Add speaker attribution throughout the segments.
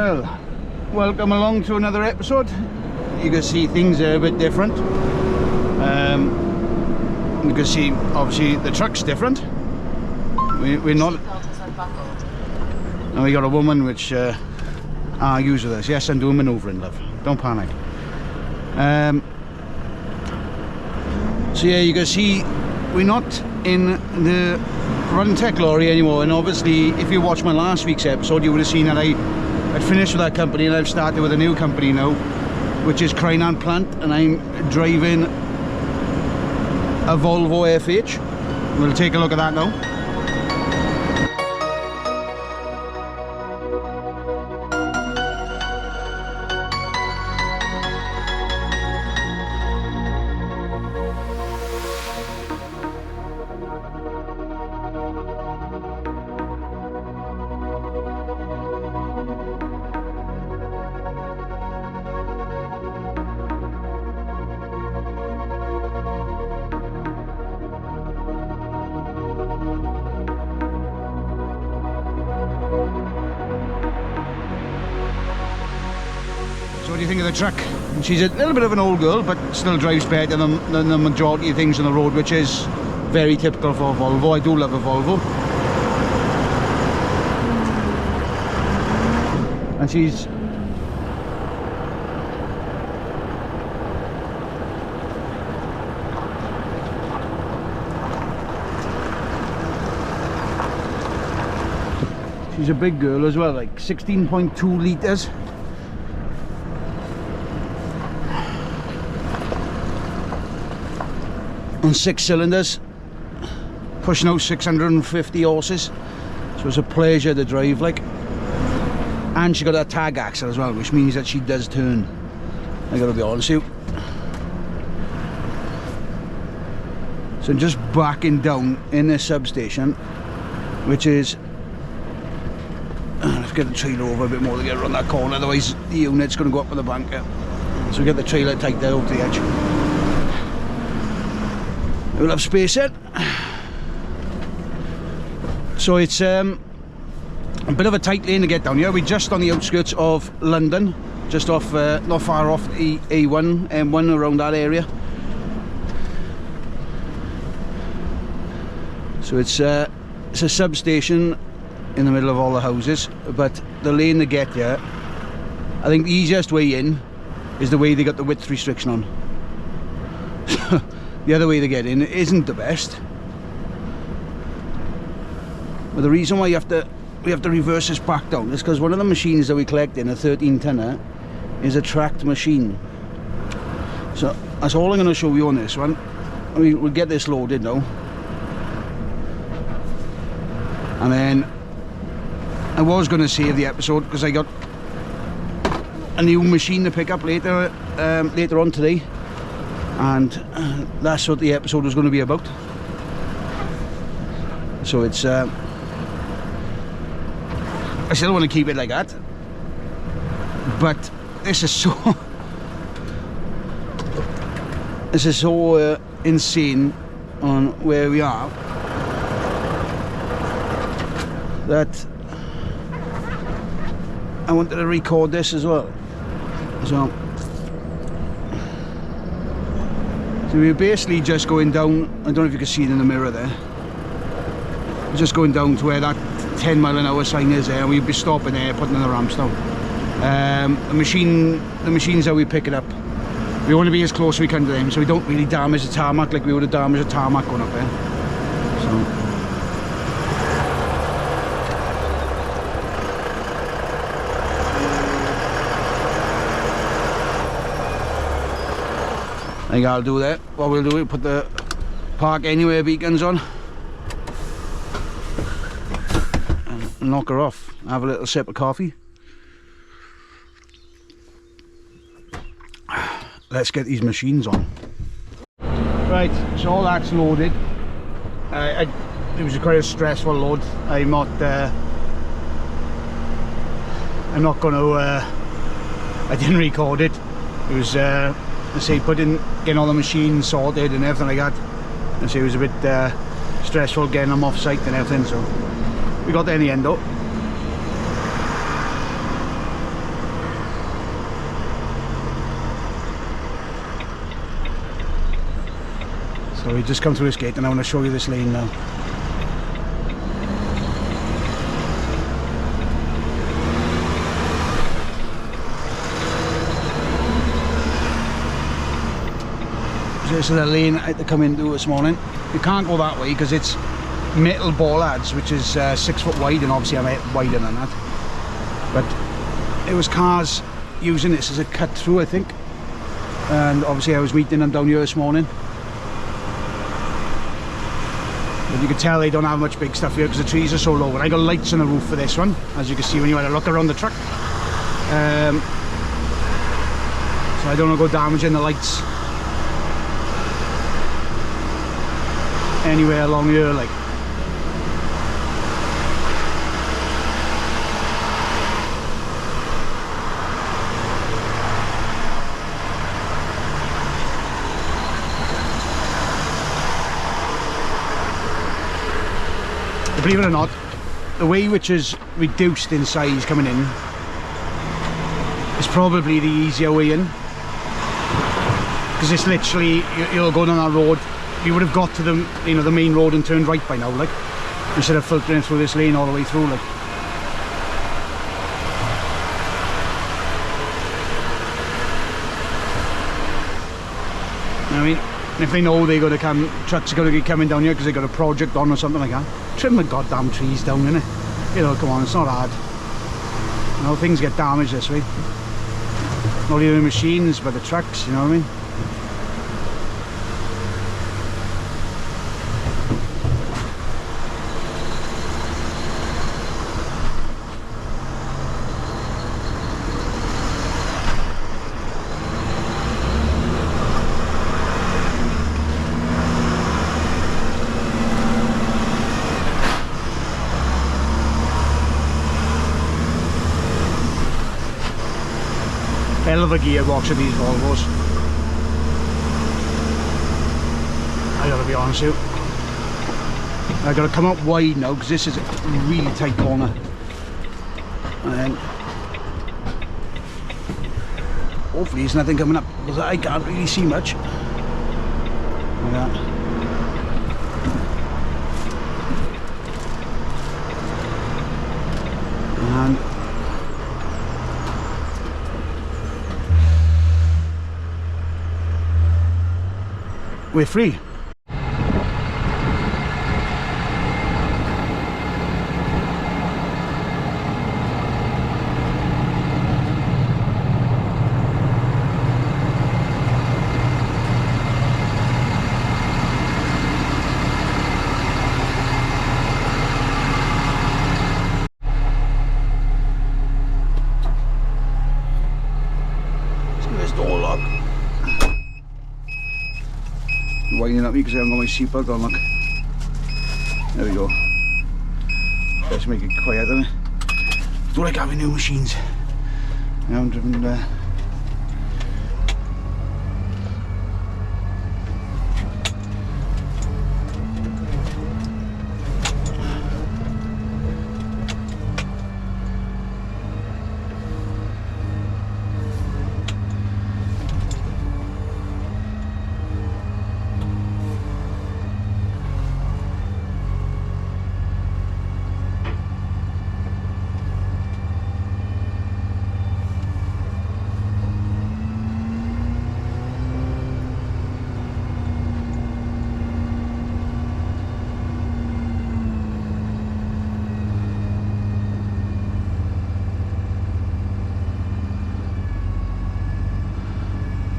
Speaker 1: Well, welcome along to another episode. You can see things are a bit different. You can see obviously the truck's different. We're not, and we got a woman which argues with us. Yes, I'm doing manoeuvring, love. Don't panic. So yeah, you can see we're not in the Run Tech lorry anymore, and obviously if you watched my last week's episode you would have seen that I'd finished with that company and I've started with a new company now, which is Crainan Plant, and I'm driving a Volvo FH. We'll take a look at that now. So what do you think of the truck? She's a little bit of an old girl, but still drives better than the majority of things on the road, which is very typical for a Volvo. I do love a Volvo. And she's a big girl as well, like 16.2 litres. On 6 cylinders, pushing out 650 horses, so it's a pleasure to drive, like. And she got a tag axle as well, which means that she does turn. I gotta be honest with you. So I'm just backing down in this substation, which is, let's get the trailer over a bit more to get around that corner, otherwise the unit's going to go up with the banker. So we get the trailer tight there over to the edge. We'll have space in. So it's a bit of a tight lane to get down here. We're just on the outskirts of London, just off, not far off the A1, M1, around that area. So it's a substation in the middle of all the houses, but the lane to get here, I think the easiest way in is the way they got the width restriction on. The other way to get in isn't the best, but the reason why we have to reverse this back down is because one of the machines that we collect in, a 13-tonner, is a tracked machine. So that's all I'm going to show you on this one. We'll get this loaded now, and then I was going to save the episode because I got a new machine to pick up later on today, and that's what the episode was going to be about. So it's I still want to keep it like that, but this is so insane on where we are that I wanted to record this as well. So we're basically just going down, I don't know if you can see it in the mirror there, we're just going down to where that 10 mile an hour sign is there, and we'll be stopping there, putting in the ramps down. The machines that we pick it up, we want to be as close as we can to them so we don't really damage the tarmac like we would have damaged the tarmac going up there. So I think I'll do that. What we'll do is put the park anywhere beacons on and knock her off. Have a little sip of coffee. Let's get these machines on. Right, so all that's loaded. It was quite a stressful load. I'm not going to. I didn't record it. It was. I say getting all the machines sorted and everything like that. I say it was a bit stressful getting them off site and everything, so we got there in the end though. So we just come through this gate and I want to show you this lane now. So this is the lane I had to come into this morning. You can't go that way because it's metal bollards, which is 6 foot wide, and obviously I'm wider than that. But it was cars using this as a cut through, I think. And obviously I was meeting them down here this morning. But you can tell they don't have much big stuff here because the trees are so low. And I got lights on the roof for this one, as you can see when you had a look around the truck. So I don't want to go damaging the lights anywhere along here, like. Believe it or not, the way which is reduced in size coming in is probably the easier way in, because it's literally, you'll go down that road, you would have got to the, you know, the main road and turned right by now, like, instead of filtering through this lane all the way through, like. I mean, if they know they're going to come, trucks are going to be coming down here because they've got a project on or something like that, trim the goddamn trees down, innit? You know, come on, it's not hard. You know, things get damaged this way. Not only the machines, but the trucks, you know what I mean? Hell of a gearbox of these Volvos. I gotta be honest with you. I gotta come up wide now because this is a really tight corner. And then hopefully there's nothing coming up because I can't really see much. Like that. And we're free. Let's get this door locked. Winding up me because I haven't got my seatbelt on, look. There we go. Let's make it quiet, doesn't it? I don't like having new machines. I haven't driven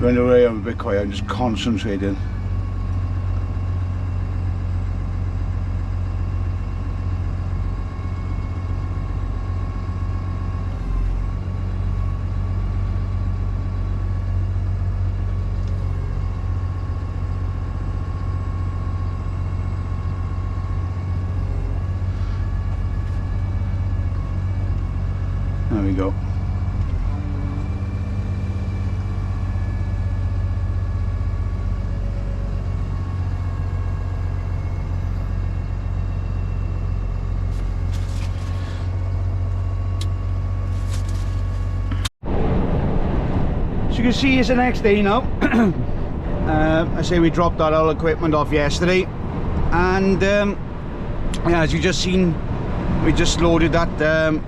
Speaker 1: When away, I'm a bit quiet, I'm just concentrating. There we go. So you can see it's the next day now. I say we dropped that all equipment off yesterday, and yeah, as you just seen, we just loaded that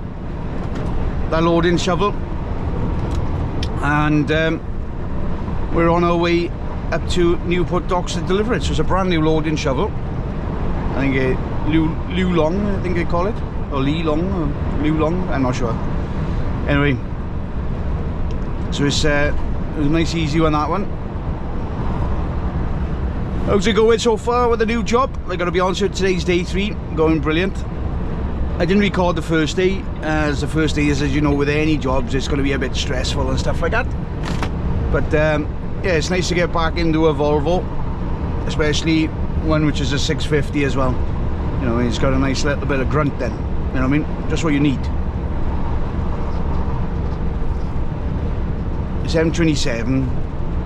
Speaker 1: loading shovel, and we're on our way up to Newport docks to deliver it. So it's a brand new loading shovel. I think Liu Long, I think they call it, or Lee Long, or Liu Long, I'm not sure. Anyway, so it was a nice easy one, that one. How's it going so far with the new job? I gotta be honest with you, today's day 3, going brilliant. I didn't record the first day, as the first day is, as you know, with any jobs, it's gonna be a bit stressful and stuff like that. But yeah, it's nice to get back into a Volvo, especially one which is a 650 as well. You know, it's got a nice little bit of grunt then, you know what I mean? Just what you need. It's M27,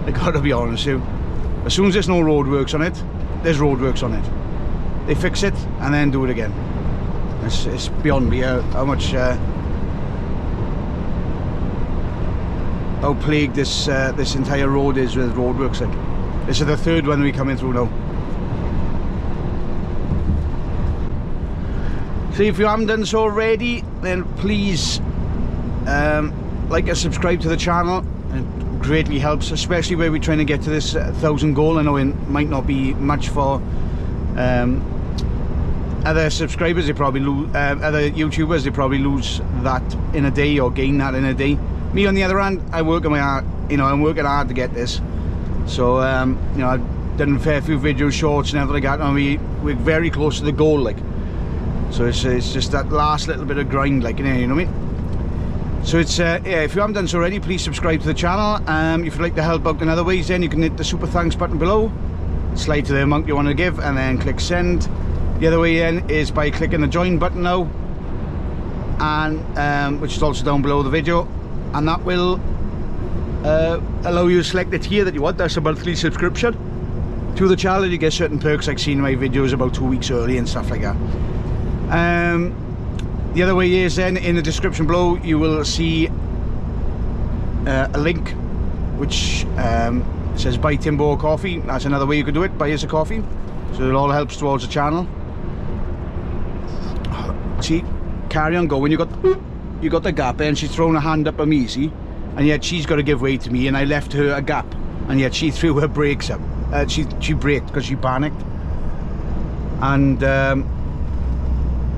Speaker 1: I gotta be honest with you. As soon as there's no roadworks on it, there's roadworks on it. They fix it and then do it again. It's beyond me how much how plagued this this entire road is with roadworks. Like, this is the third one we're coming through now. So if you haven't done so already, then please like and subscribe to the channel. It greatly helps, especially where we're trying to get to this 1,000 goal. I know it might not be much for other subscribers. They probably lose, other YouTubers, they probably lose that in a day or gain that in a day. Me on the other hand, I'm working hard to get this. So you know, I've done a fair few videos, shorts and everything like that, and we're very close to the goal, like. So it's just that last little bit of grind, like, you know what I mean? So it's yeah, if you haven't done so already, please subscribe to the channel. If you'd like to help out in other ways, then you can hit the super thanks button below, slide to the amount you want to give, and then click send. The other way in is by clicking the join button now, and which is also down below the video, and that will allow you to select the tier that you want. That's a monthly subscription to the channel. You get certain perks like seeing my videos about 2 weeks early and stuff like that. The other way is then in the description below you will see a link which says buy Timbo coffee. That's another way you could do it, buy us a coffee, so it all helps towards the channel. See, carry on going. You got the gap and she's thrown a hand up on me, see, and yet she's got to give way to me, and I left her a gap, and yet she threw her brakes up. She braked because she panicked, and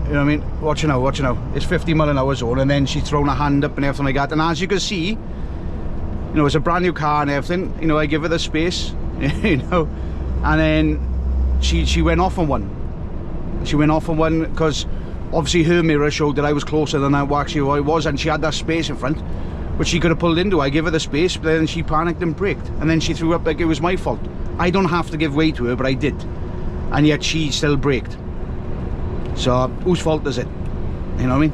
Speaker 1: you know what I mean? Watch it now, watch it now. It's 50 mile an hour zone, and then she's thrown a hand up and everything like that. And as you can see, you know, it's a brand new car and everything. You know, I give her the space, you know, and then she went off on one. She went off on one because obviously her mirror showed that I was closer than I was, and she had that space in front, which she could have pulled into. I gave her the space, but then she panicked and braked, and then she threw up like it was my fault. I don't have to give way to her, but I did, and yet she still braked. So whose fault is it? You know what I mean?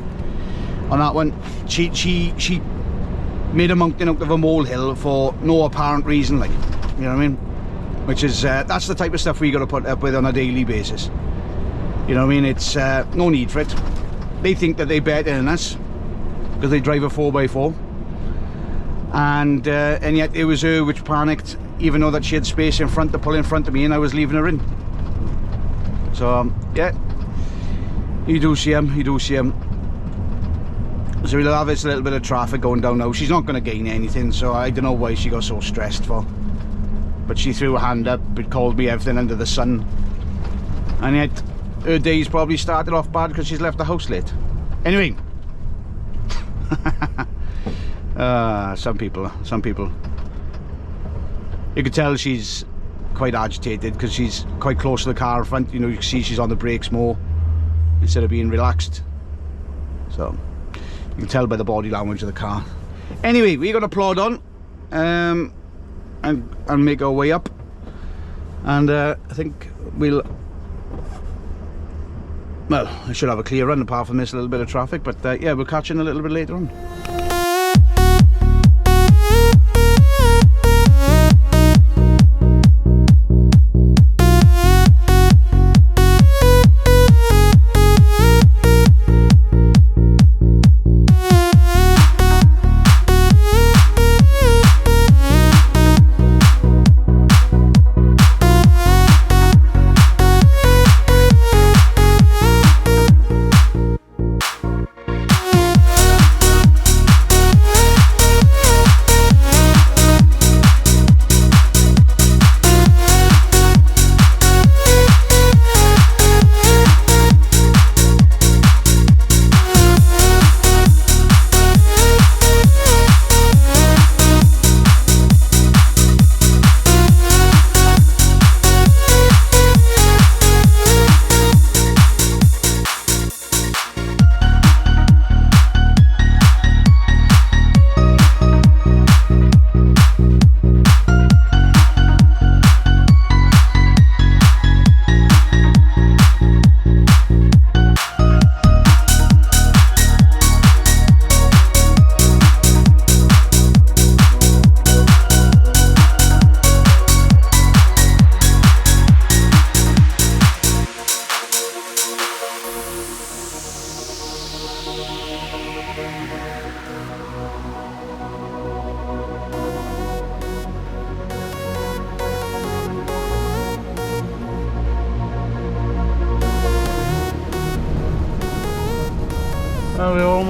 Speaker 1: On that one, she made a mountain out of a molehill for no apparent reason, like, you know what I mean? Which is that's the type of stuff we got to put up with on a daily basis. You know what I mean? It's no need for it. They think that they're better than us because they drive a 4x4, and yet it was her which panicked, even though that she had space in front to pull in front of me, and I was leaving her in. So yeah. You do see him, you do see him. So we'll have this little bit of traffic going down now. She's not going to gain anything, so I don't know why she got so stressed for. But she threw her hand up, it called me everything under the sun. And yet, her day's probably started off bad because she's left the house late. Anyway. Some people. You could tell she's quite agitated because she's quite close to the car in front. You know, you can see she's on the brakes more instead of being relaxed, so you can tell by the body language of the car. Anyway, we're gonna plod on and make our way up, and I think I should have a clear run apart from this little bit of traffic, but yeah, we'll catch in a little bit later on.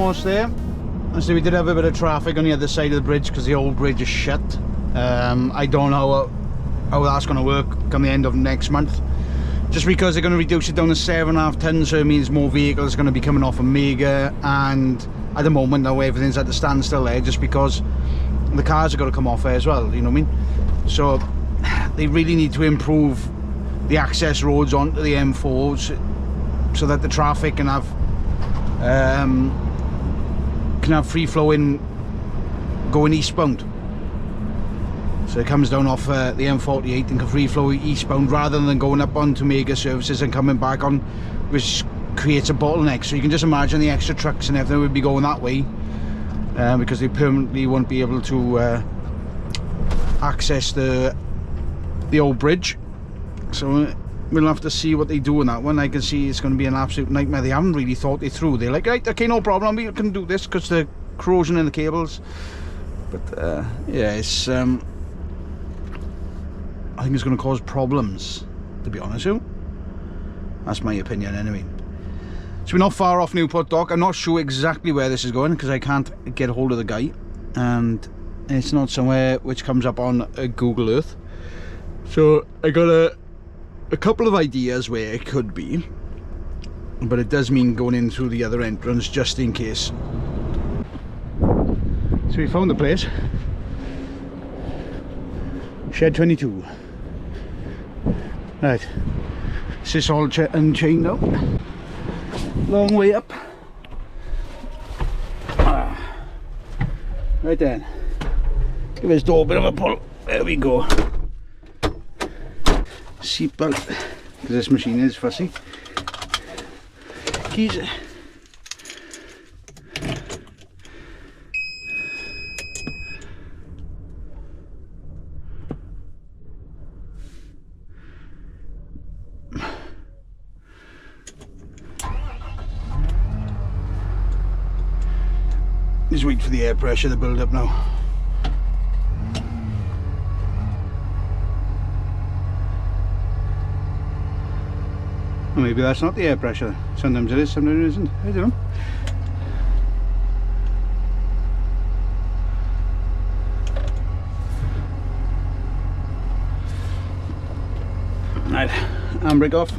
Speaker 1: almost there. So we did have a bit of traffic on the other side of the bridge because the old bridge is shut. I don't know how that's going to work come the end of next month. Just because they're going to reduce it down to 7.5 tons, so it means more vehicles are going to be coming off Omega, and at the moment now everything's at the standstill there just because the cars are going to come off there as well, you know what I mean? So they really need to improve the access roads onto the M4s so that the traffic can have free flowing going eastbound. So it comes down off the M48 and can free flow eastbound rather than going up onto mega services and coming back on, which creates a bottleneck. So you can just imagine the extra trucks and everything would be going that way because they permanently won't be able to access the old bridge. So we'll have to see what they do on that one. I can see it's going to be an absolute nightmare. They haven't really thought it through. They're like, right, okay, no problem, we can do this because the corrosion in the cables. But yeah, it's I think it's going to cause problems, to be honest with you. That's my opinion anyway. So we're not far off Newport Dock. I'm not sure exactly where this is going because I can't get a hold of the guy, and it's not somewhere which comes up on Google Earth. So I got a couple of ideas where it could be, but it does mean going in through the other entrance just in case. So we found the place. Shed 22. Right, this is all unchained now. Long way up. Right then. Give this door a bit of a pull. There we go. Seatbelt, because this machine is fussy. Keys. Just wait for the air pressure to build up now. Well, maybe that's not the air pressure. Sometimes it is, sometimes it isn't. I don't know. Right, handbrake off.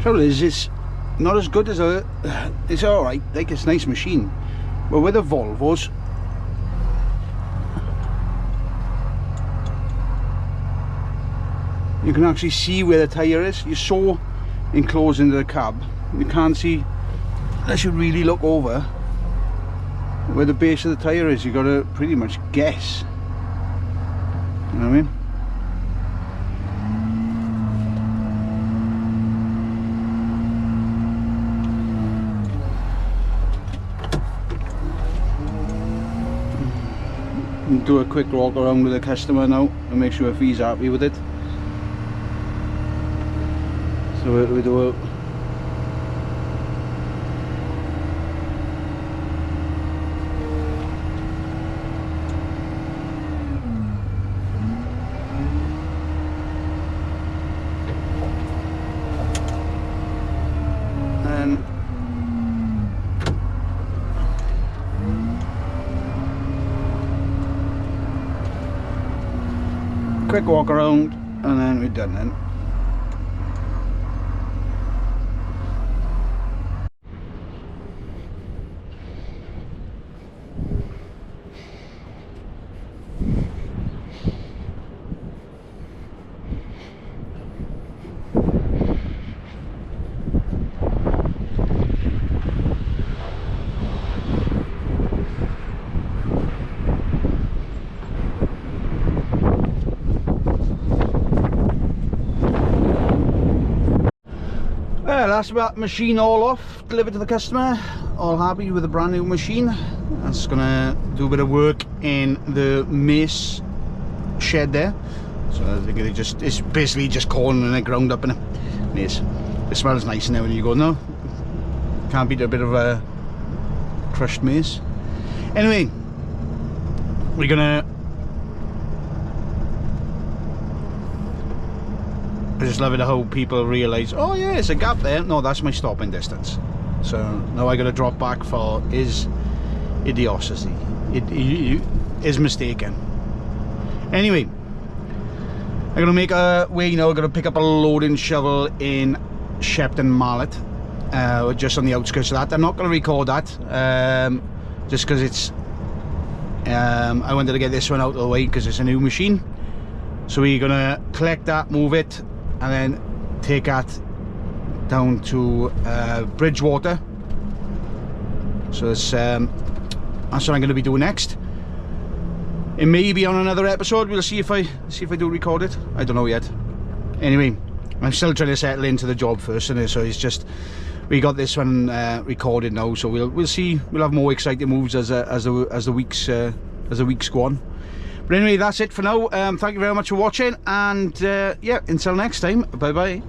Speaker 1: Trouble is, it's not as good as it's alright, like it's a nice machine, but with the Volvos, you can actually see where the tyre is. You're so enclosed into the cab, you can't see unless you really look over where the base of the tyre is. You've got to pretty much guess, you know what I mean? Do a quick walk around with the customer now and make sure if he's happy with it. So we do quick walk around and then we're done then. that's that machine all off, delivered to the customer, all happy with the brand new machine. That's gonna do a bit of work in the mace shed there. So I think it's basically just corn and it ground up in a mace. It smells nice in there when you go, no? Can't beat a bit of a crushed mace. Anyway, we're gonna, I just love it how people realise, oh yeah, it's a gap there. No, that's my stopping distance. So now I gotta drop back for his idiocy. It is mistaken. Anyway, I'm gonna make a way now. I'm gonna pick up a loading shovel in Shepton Mallet, just on the outskirts of that. I'm not gonna record that, just because it's. I wanted to get this one out of the way because it's a new machine. So we're gonna collect that, move it, and then take that down to Bridgewater. So it's, that's what I'm going to be doing next. It may be on another episode. We'll see if I do record it. I don't know yet. Anyway, I'm still trying to settle into the job first, and so it's just we got this one recorded now. So we'll see. We'll have more exciting moves as the weeks go on. But anyway, that's it for now. Thank you very much for watching, and yeah, until next time, bye bye.